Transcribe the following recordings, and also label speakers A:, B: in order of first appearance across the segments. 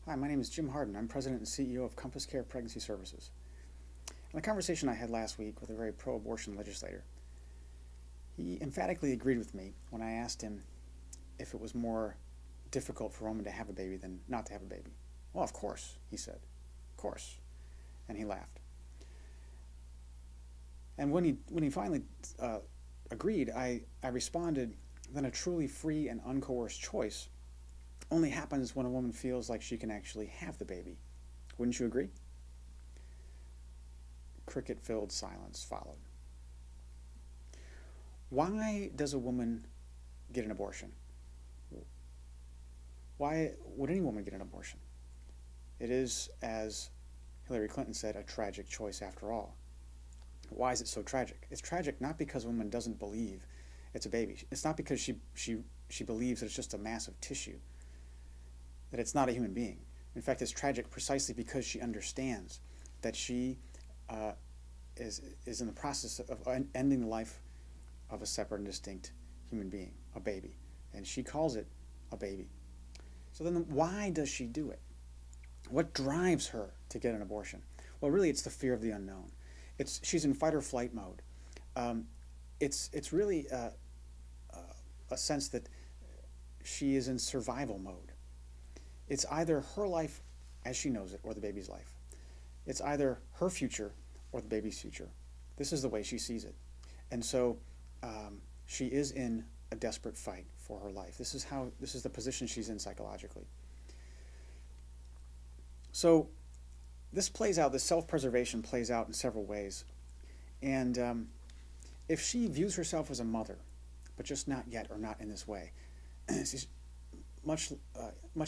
A: Hi, my name is Jim Harden. I'm President and CEO of CompassCare Pregnancy Services. In a conversation I had last week with a very pro-abortion legislator, he emphatically agreed with me when I asked him if it was more difficult for a woman to have a baby than not to have a baby. Well, of course, he said. Of course. And he laughed. And when he finally agreed, I responded, then a truly free and uncoerced choice only happens when a woman feels like she can actually have the baby. Wouldn't you agree? Cricket-filled silence followed. Why does a woman get an abortion? Why would any woman get an abortion? It is, as Hillary Clinton said, a tragic choice after all. Why is it so tragic? It's tragic not because a woman doesn't believe it's a baby. It's not because she believes that it's just a mass of tissue, that it's not a human being. In fact, it's tragic precisely because she understands that she is in the process of ending the life of a separate and distinct human being, a baby. And she calls it a baby. So then why does she do it? What drives her to get an abortion? Well, really, it's the fear of the unknown. She's in fight or flight mode. It's really a sense that she is in survival mode. It's either her life as she knows it or the baby's life. It's either her future or the baby's future. This is the way she sees it. And so she is in a desperate fight for her life. This is the position she's in psychologically. So this self-preservation plays out in several ways. And if she views herself as a mother, but just not yet or not in this way, she's much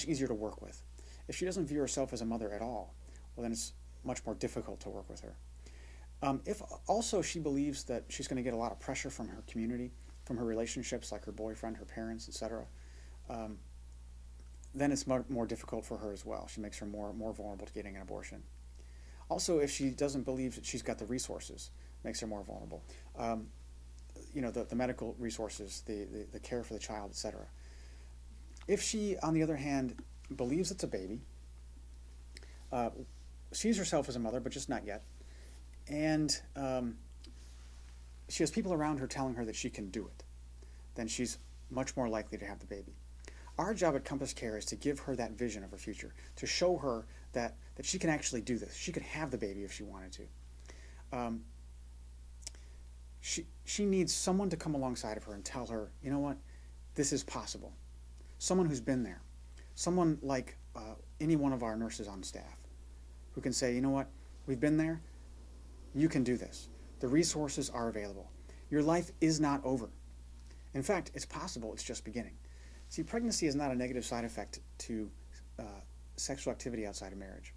A: easier to work with. If she doesn't view herself as a mother at all, well, then it's much more difficult to work with her. If also she believes that she's going to get a lot of pressure from her community, from her relationships like her boyfriend, her parents, etc., then it's more difficult for her as well. She makes her more vulnerable to getting an abortion. Also, if she doesn't believe that she's got the resources, makes her more vulnerable. The medical resources, the care for the child, etc. If she, on the other hand, believes it's a baby, sees herself as a mother, but just not yet, and she has people around her telling her that she can do it, then she's much more likely to have the baby. Our job at CompassCare is to give her that vision of her future, to show her that she can actually do this. She could have the baby if she wanted to. She needs someone to come alongside of her and tell her, you know what, this is possible. Someone who's been there. Someone like any one of our nurses on staff who can say, you know what, we've been there. You can do this. The resources are available. Your life is not over. In fact, it's possible. It's just beginning. See, pregnancy is not a negative side effect to sexual activity outside of marriage.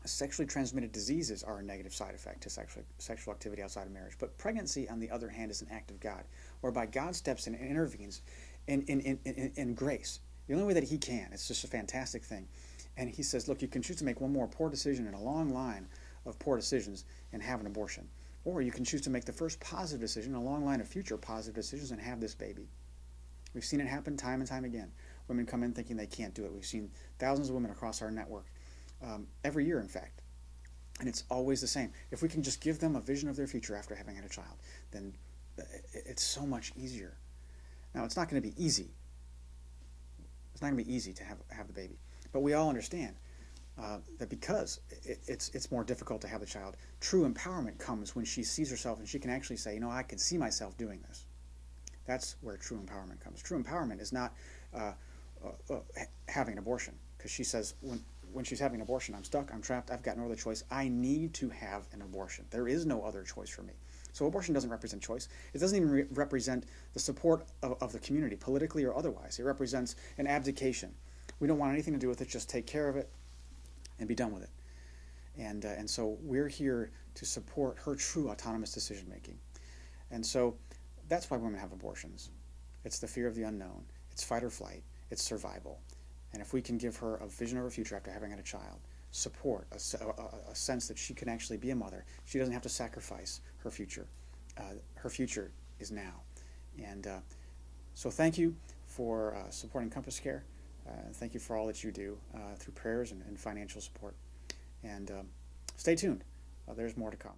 A: Sexually transmitted diseases are a negative side effect to sexual activity outside of marriage. But pregnancy, on the other hand, is an act of God, whereby God steps in and intervenes in grace. The only way that he can. It's just a fantastic thing. And he says, look, you can choose to make one more poor decision in a long line of poor decisions and have an abortion. Or you can choose to make the first positive decision in a long line of future positive decisions and have this baby. We've seen it happen time and time again. Women come in thinking they can't do it. We've seen thousands of women across our network, every year, in fact. And it's always the same. If we can just give them a vision of their future after having had a child, then it's so much easier. Now, it's not going to be easy. It's not going to be easy to have the baby. But we all understand that because it's more difficult to have the child, true empowerment comes when she sees herself and she can actually say, you know, I can see myself doing this. That's where true empowerment comes. True empowerment is not having an abortion, because she says when she's having an abortion, I'm stuck, I'm trapped, I've got no other choice. I need to have an abortion. There is no other choice for me. So abortion doesn't represent choice. It doesn't even represent the support of the community, politically or otherwise. It represents an abdication. We don't want anything to do with it, just take care of it and be done with it. And so we're here to support her true autonomous decision making. And so that's why women have abortions. It's the fear of the unknown. It's fight or flight. It's survival. And if we can give her a vision of her future after having had a child, support, a sense that she can actually be a mother, she doesn't have to sacrifice her future. Her future is now. And so thank you for supporting CompassCare. Thank you for all that you do through prayers and financial support. And stay tuned. There's more to come.